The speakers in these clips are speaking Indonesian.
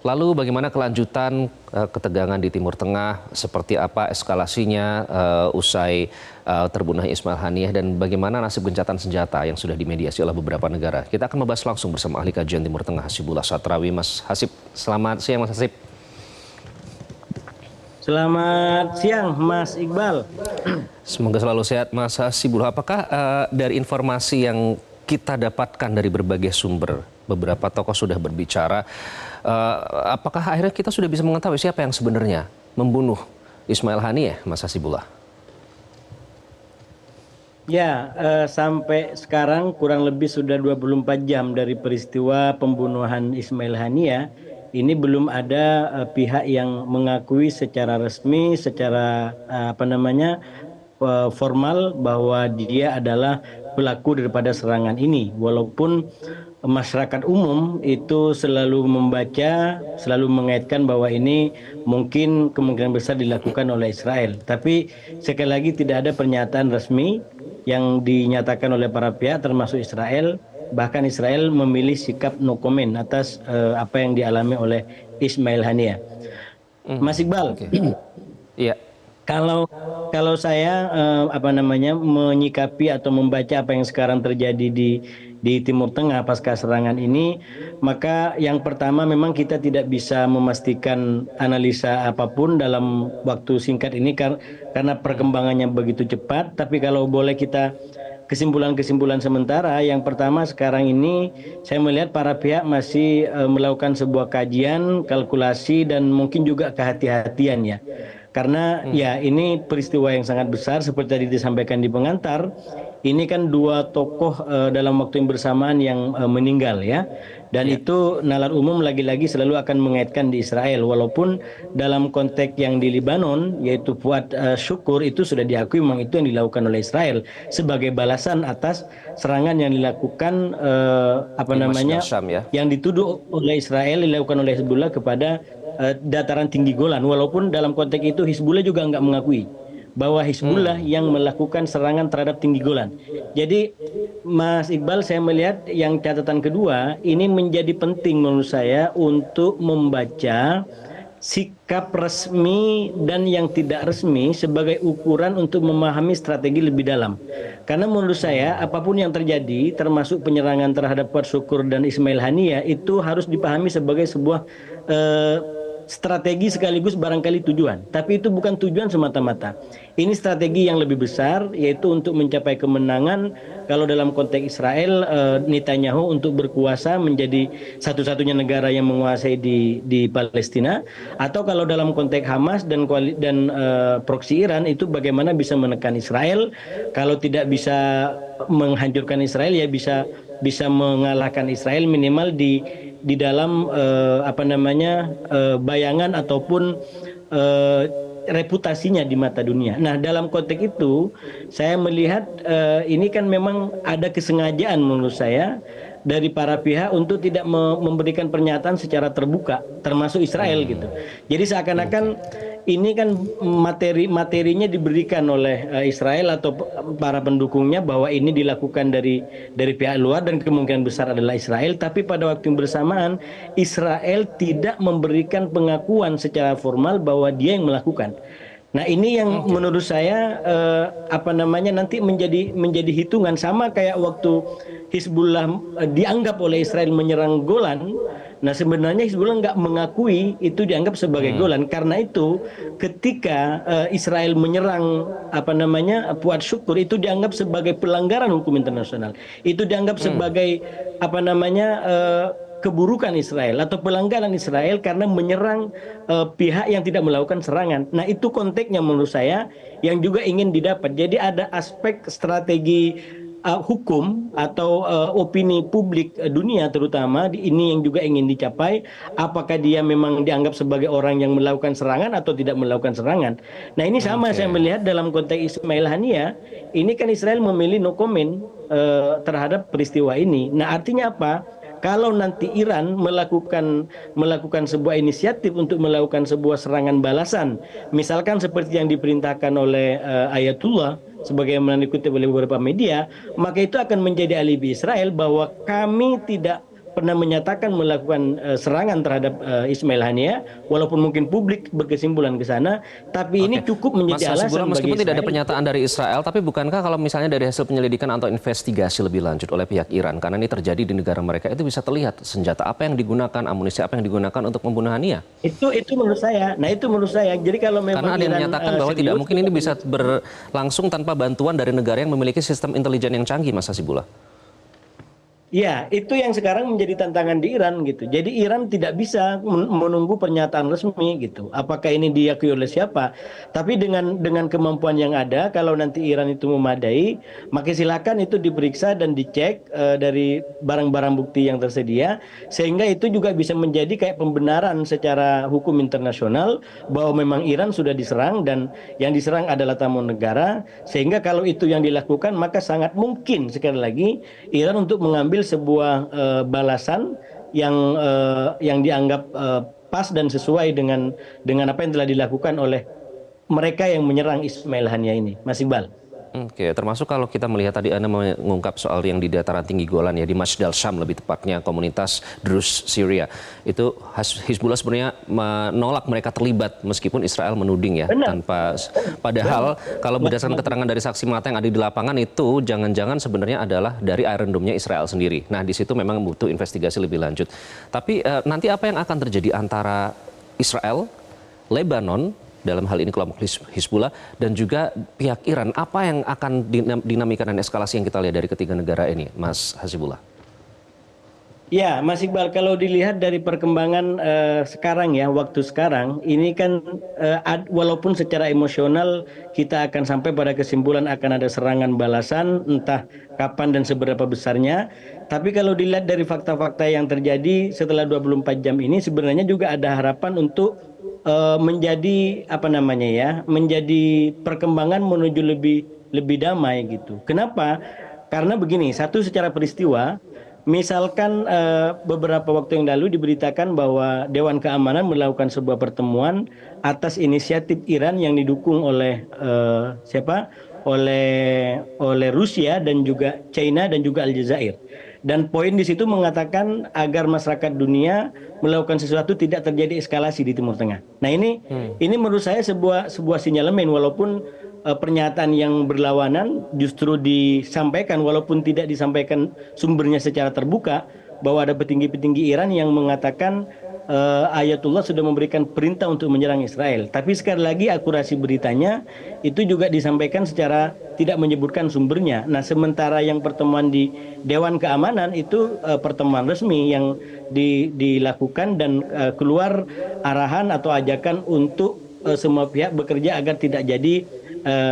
Lalu bagaimana kelanjutan ketegangan di Timur Tengah, seperti apa eskalasinya usai terbunuhnya Ismail Haniyeh, dan bagaimana nasib gencatan senjata yang sudah dimediasi oleh beberapa negara. Kita akan membahas langsung bersama ahli kajian Timur Tengah Hasibullah Satrawi. Mas Hasib, selamat siang Mas Hasib. Selamat siang Mas Iqbal. Semoga selalu sehat Mas Hasibullah. Apakah dari informasi yang kita dapatkan dari berbagai sumber, beberapa tokoh sudah berbicara, apakah akhirnya kita sudah bisa mengetahui siapa yang sebenarnya membunuh Ismail Haniyeh, Mas Hasibullah? Ya, sampai sekarang kurang lebih sudah 24 jam dari peristiwa pembunuhan Ismail Haniyeh. Ini belum ada pihak yang mengakui secara resmi, secara formal bahwa dia adalah pelaku daripada serangan ini. Walaupun masyarakat umum itu selalu membaca, selalu mengaitkan bahwa ini mungkin kemungkinan besar dilakukan oleh Israel. Tapi sekali lagi tidak ada pernyataan resmi yang dinyatakan oleh para pihak termasuk Israel. Bahkan Israel memilih sikap no comment atas apa yang dialami oleh Ismail Haniyeh. Mas Iqbal, Iya. Kalau saya menyikapi atau membaca apa yang sekarang terjadi di Timur Tengah pasca serangan ini, maka yang pertama memang kita tidak bisa memastikan analisa apapun dalam waktu singkat ini karena perkembangannya begitu cepat. Tapi kalau boleh kita kesimpulan-kesimpulan sementara, yang pertama sekarang ini saya melihat para pihak masih melakukan sebuah kajian, kalkulasi, dan mungkin juga kehati-hatian ya. Karena ya ini peristiwa yang sangat besar seperti tadi disampaikan di pengantar. Ini kan dua tokoh dalam waktu yang bersamaan yang meninggal ya. Dan itu nalar umum lagi-lagi selalu akan mengaitkan di Israel. Walaupun dalam konteks yang di Lebanon, yaitu Fuad Syukur, itu sudah diakui memang itu yang dilakukan oleh Israel sebagai balasan atas serangan yang dilakukan yang dituduh oleh Israel dilakukan oleh Hezbollah kepada dataran tinggi Golan. Walaupun dalam konteks itu Hizbullah juga nggak mengakui bahwa Hizbullah yang melakukan serangan terhadap tinggi Golan. Jadi Mas Iqbal, saya melihat yang catatan kedua ini menjadi penting menurut saya untuk membaca sikap resmi dan yang tidak resmi sebagai ukuran untuk memahami strategi lebih dalam. Karena menurut saya apapun yang terjadi termasuk penyerangan terhadap Fuad Syukur dan Ismail Haniyeh itu harus dipahami sebagai sebuah strategi sekaligus barangkali tujuan. Tapi itu bukan tujuan semata-mata. Ini strategi yang lebih besar, yaitu untuk mencapai kemenangan. Kalau dalam konteks Israel, Netanyahu untuk berkuasa menjadi satu-satunya negara yang menguasai di Palestina. Atau kalau dalam konteks Hamas dan proksi Iran, itu bagaimana bisa menekan Israel. Kalau tidak bisa menghancurkan Israel, ya bisa mengalahkan Israel minimal di dalam bayangan ataupun reputasinya di mata dunia. Nah, dalam konteks itu saya melihat ini kan memang ada kesengajaan menurut saya dari para pihak untuk tidak memberikan pernyataan secara terbuka, termasuk Israel gitu. Jadi seakan-akan ini kan materinya diberikan oleh Israel atau para pendukungnya bahwa ini dilakukan dari pihak luar dan kemungkinan besar adalah Israel. Tapi pada waktu yang bersamaan Israel tidak memberikan pengakuan secara formal bahwa dia yang melakukan. Nah, ini yang menurut saya nanti menjadi hitungan sama kayak waktu Hizbullah dianggap oleh Israel menyerang Golan. Nah, sebenarnya Hizbullah nggak mengakui itu dianggap sebagai Golan. Karena itu ketika Israel menyerang Fuad Syukur, itu dianggap sebagai pelanggaran hukum internasional. Itu dianggap sebagai keburukan Israel atau pelanggaran Israel karena menyerang pihak yang tidak melakukan serangan. Nah, itu konteksnya menurut saya yang juga ingin didapat. Jadi ada aspek strategi hukum atau opini publik dunia terutama ini yang juga ingin dicapai. Apakah dia memang dianggap sebagai orang yang melakukan serangan atau tidak melakukan serangan. Nah, ini sama saya melihat dalam konteks Ismail Haniyeh. Ini kan Israel memilih no comment terhadap peristiwa ini. Nah, artinya apa? Kalau nanti Iran melakukan sebuah inisiatif untuk melakukan sebuah serangan balasan, misalkan seperti yang diperintahkan oleh Ayatullah sebagaimana dikutip oleh beberapa media, maka itu akan menjadi alibi Israel bahwa kami tidak pernah menyatakan melakukan serangan terhadap Ismail Haniyeh, walaupun mungkin publik berkesimpulan ke sana, tapi ini cukup Mas menjadi Hasibullah, alasan bagi meskipun tidak ada Israel. pernyataan dari Israel, tapi bukankah kalau misalnya dari hasil penyelidikan atau investigasi lebih lanjut oleh pihak Iran, karena ini terjadi di negara mereka, itu bisa terlihat senjata apa yang digunakan, amunisi apa yang digunakan untuk membunuh Haniyeh? Itu menurut saya. Nah, itu menurut saya. Jadi kalau memang Karena ada yang Iran menyatakan bahwa tidak serius, mungkin ini bisa berlangsung tanpa bantuan dari negara yang memiliki sistem intelijen yang canggih, Mas Hasibullah. ya, itu yang sekarang menjadi tantangan di Iran gitu. Jadi Iran tidak bisa menunggu pernyataan resmi gitu. Apakah ini diakui oleh siapa? Tapi dengan kemampuan yang ada, kalau nanti Iran itu memadai, maka silakan itu diperiksa dan dicek dari barang-barang bukti yang tersedia, sehingga itu juga bisa menjadi kayak pembenaran secara hukum internasional bahwa memang Iran sudah diserang dan yang diserang adalah tamu negara. Sehingga kalau itu yang dilakukan, maka sangat mungkin sekali lagi Iran untuk mengambil sebuah balasan yang dianggap pas dan sesuai dengan apa yang telah dilakukan oleh mereka yang menyerang Ismail Haniyeh ini, Mas Iqbal. Oke, termasuk kalau kita melihat tadi Anda mengungkap soal yang di dataran tinggi Golan ya, di Masjid al-Syam lebih tepatnya, komunitas Druze Syria. Itu Hizbullah sebenarnya menolak mereka terlibat meskipun Israel menuding ya. Benar. Padahal kalau berdasarkan keterangan dari saksi mata yang ada di lapangan itu jangan-jangan sebenarnya adalah dari Iron Dome-nya Israel sendiri. Nah, di situ memang butuh investigasi lebih lanjut. Tapi nanti apa yang akan terjadi antara Israel, Lebanon, dalam hal ini kelompok Hizbullah, dan juga pihak Iran, apa yang akan dinamika dan eskalasi yang kita lihat dari ketiga negara ini, Mas Hasibullah? Ya, Mas Iqbal, kalau dilihat dari perkembangan sekarang ya, waktu sekarang, ini kan walaupun secara emosional kita akan sampai pada kesimpulan akan ada serangan balasan, entah kapan dan seberapa besarnya, tapi kalau dilihat dari fakta-fakta yang terjadi setelah 24 jam ini, sebenarnya juga ada harapan untuk menjadi apa namanya ya, menjadi perkembangan menuju lebih damai gitu. Kenapa? Karena begini, satu secara peristiwa, misalkan beberapa waktu yang lalu diberitakan bahwa Dewan Keamanan melakukan sebuah pertemuan atas inisiatif Iran yang didukung oleh siapa? Oleh Rusia dan juga China dan juga Aljazair. Dan poin di situ mengatakan agar masyarakat dunia melakukan sesuatu tidak terjadi eskalasi di Timur Tengah. Nah, ini menurut saya sebuah sinyalemen, walaupun pernyataan yang berlawanan justru disampaikan walaupun tidak disampaikan sumbernya secara terbuka, bahwa ada petinggi-petinggi Iran yang mengatakan Ayatullah sudah memberikan perintah untuk menyerang Israel. Tapi sekali lagi akurasi beritanya itu juga disampaikan secara tidak menyebutkan sumbernya. Nah, sementara yang pertemuan di Dewan Keamanan itu pertemuan resmi yang dilakukan dan keluar arahan atau ajakan untuk semua pihak bekerja agar tidak jadi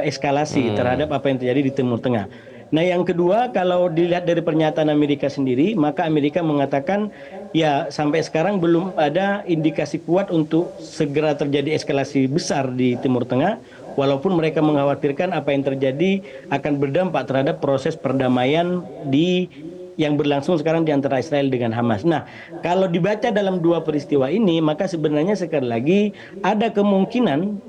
eskalasi terhadap apa yang terjadi di Timur Tengah. Nah, yang kedua, kalau dilihat dari pernyataan Amerika sendiri, maka Amerika mengatakan ya sampai sekarang belum ada indikasi kuat untuk segera terjadi eskalasi besar di Timur Tengah, walaupun mereka mengkhawatirkan apa yang terjadi akan berdampak terhadap proses perdamaian yang berlangsung sekarang di antara Israel dengan Hamas. Nah, kalau dibaca dalam dua peristiwa ini, maka sebenarnya sekali lagi ada kemungkinan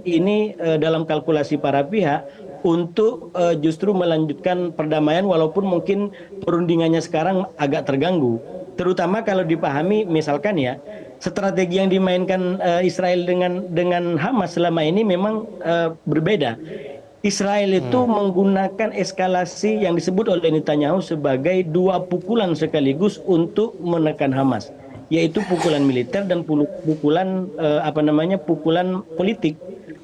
ini dalam kalkulasi para pihak untuk justru melanjutkan perdamaian walaupun mungkin perundingannya sekarang agak terganggu. Terutama kalau dipahami misalkan ya, strategi yang dimainkan Israel dengan Hamas selama ini memang berbeda. Israel itu menggunakan eskalasi yang disebut oleh Netanyahu sebagai dua pukulan sekaligus untuk menekan Hamas, yaitu pukulan militer dan pukulan pukulan politik.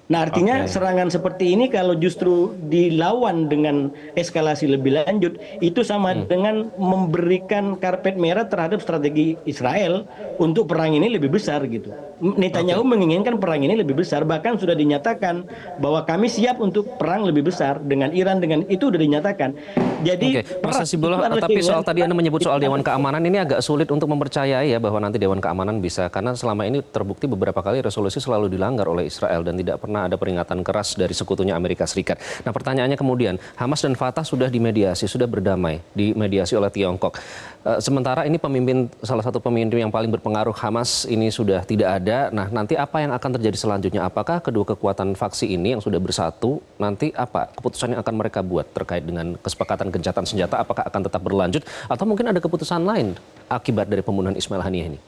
Nah, artinya serangan seperti ini kalau justru dilawan dengan eskalasi lebih lanjut, itu sama dengan memberikan karpet merah terhadap strategi Israel untuk perang ini lebih besar gitu. Netanyahu menginginkan perang ini lebih besar, bahkan sudah dinyatakan bahwa kami siap untuk perang lebih besar dengan Iran, dengan itu sudah dinyatakan. Jadi, Mas Hasibullah, tapi soal tadi Anda menyebut soal Dewan Keamanan ini agak sulit untuk mempercayai ya bahwa nanti Dewan Keamanan bisa, karena selama ini terbukti beberapa kali resolusi selalu dilanggar oleh Israel dan tidak pernah karena ada peringatan keras dari sekutunya Amerika Serikat. Nah, pertanyaannya kemudian, Hamas dan Fatah sudah dimediasi, sudah berdamai, dimediasi oleh Tiongkok. Sementara ini salah satu pemimpin yang paling berpengaruh Hamas ini sudah tidak ada. Nah, nanti apa yang akan terjadi selanjutnya? Apakah kedua kekuatan faksi ini yang sudah bersatu, nanti apa keputusan yang akan mereka buat terkait dengan kesepakatan gencatan senjata? Apakah akan tetap berlanjut atau mungkin ada keputusan lain akibat dari pembunuhan Ismail Haniyeh ini?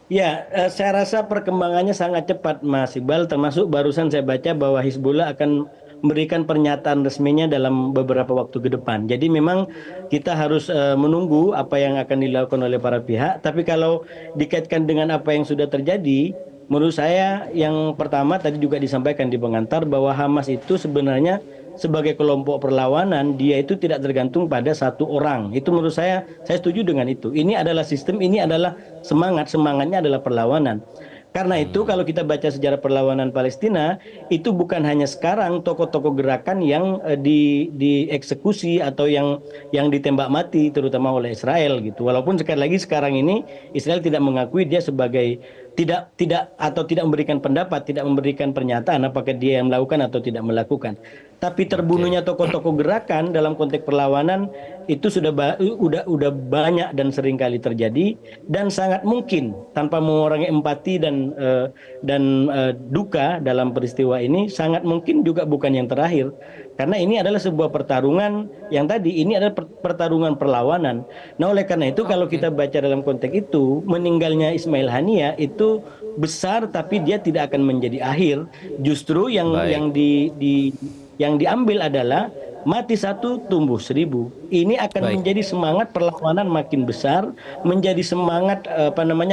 Ya, saya rasa perkembangannya sangat cepat, Mas Iqbal. Termasuk barusan saya baca bahwa Hizbullah akan memberikan pernyataan resminya dalam beberapa waktu ke depan. Jadi memang kita harus menunggu apa yang akan dilakukan oleh para pihak. Tapi kalau dikaitkan dengan apa yang sudah terjadi, menurut saya yang pertama tadi juga disampaikan di pengantar bahwa Hamas itu sebenarnya sebagai kelompok perlawanan, dia itu tidak tergantung pada satu orang. Itu menurut saya setuju dengan itu. Ini adalah sistem, ini adalah semangatnya adalah perlawanan. Karena itu kalau kita baca sejarah perlawanan Palestina, itu bukan hanya sekarang tokoh-tokoh gerakan yang dieksekusi atau yang ditembak mati, terutama oleh Israel gitu. Walaupun sekali lagi sekarang ini Israel tidak mengakui dia sebagai tidak memberikan pendapat, tidak memberikan pernyataan apakah dia yang melakukan atau tidak melakukan. Tapi terbunuhnya tokoh-tokoh gerakan dalam konteks perlawanan itu sudah banyak dan sering kali terjadi, dan sangat mungkin tanpa mengurangi empati dan duka dalam peristiwa ini, sangat mungkin juga bukan yang terakhir. Karena ini adalah sebuah pertarungan yang tadi ini adalah pertarungan perlawanan. Nah, oleh karena itu kalau kita baca dalam konteks itu, meninggalnya Ismail Haniyeh itu besar tapi dia tidak akan menjadi akhir. Justru yang diambil adalah mati satu tumbuh seribu. Ini akan menjadi semangat perlawanan makin besar, menjadi semangat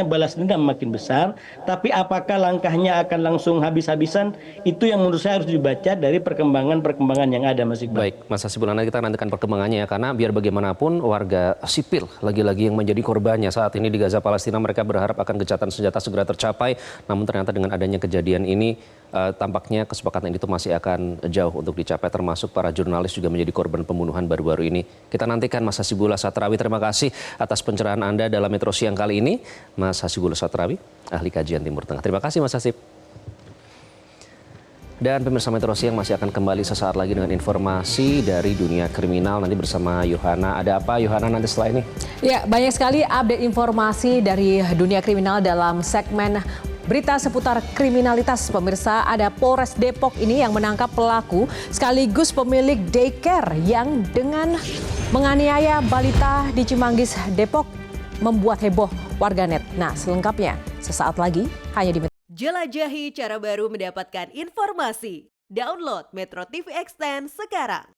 balas dendam makin besar. Tapi apakah langkahnya akan langsung habis-habisan? Itu yang menurut saya harus dibaca dari perkembangan yang ada, Mas Iqbal. Baik, Mas Hasibullah, nanti kita nantikan perkembangannya ya, karena biar bagaimanapun warga sipil lagi-lagi yang menjadi korbannya saat ini di Gaza Palestina. Mereka berharap akan gencatan senjata segera tercapai, namun ternyata dengan adanya kejadian ini tampaknya kesepakatan itu masih akan jauh untuk dicapai, termasuk para jurnalis juga menjadi korban pembunuhan baru-baru ini. Kita nantikan Mas Hasibullah Satrawi. Terima kasih atas pencerahan Anda dalam Metro Siang kali ini, Mas Hasibullah Satrawi, ahli kajian Timur Tengah. Terima kasih Mas Hasib. Dan pemirsa Metro Siang masih akan kembali sesaat lagi dengan informasi dari dunia kriminal nanti bersama Yohana. Ada apa Yohana nanti setelah ini? Ya, banyak sekali update informasi dari dunia kriminal dalam segmen berita seputar kriminalitas. Pemirsa, ada Polres Depok ini yang menangkap pelaku sekaligus pemilik daycare yang dengan menganiaya balita di Cimanggis, Depok membuat heboh warganet. Nah, selengkapnya sesaat lagi hanya di Jelajahi cara baru mendapatkan informasi. Download Metro TV Extend sekarang.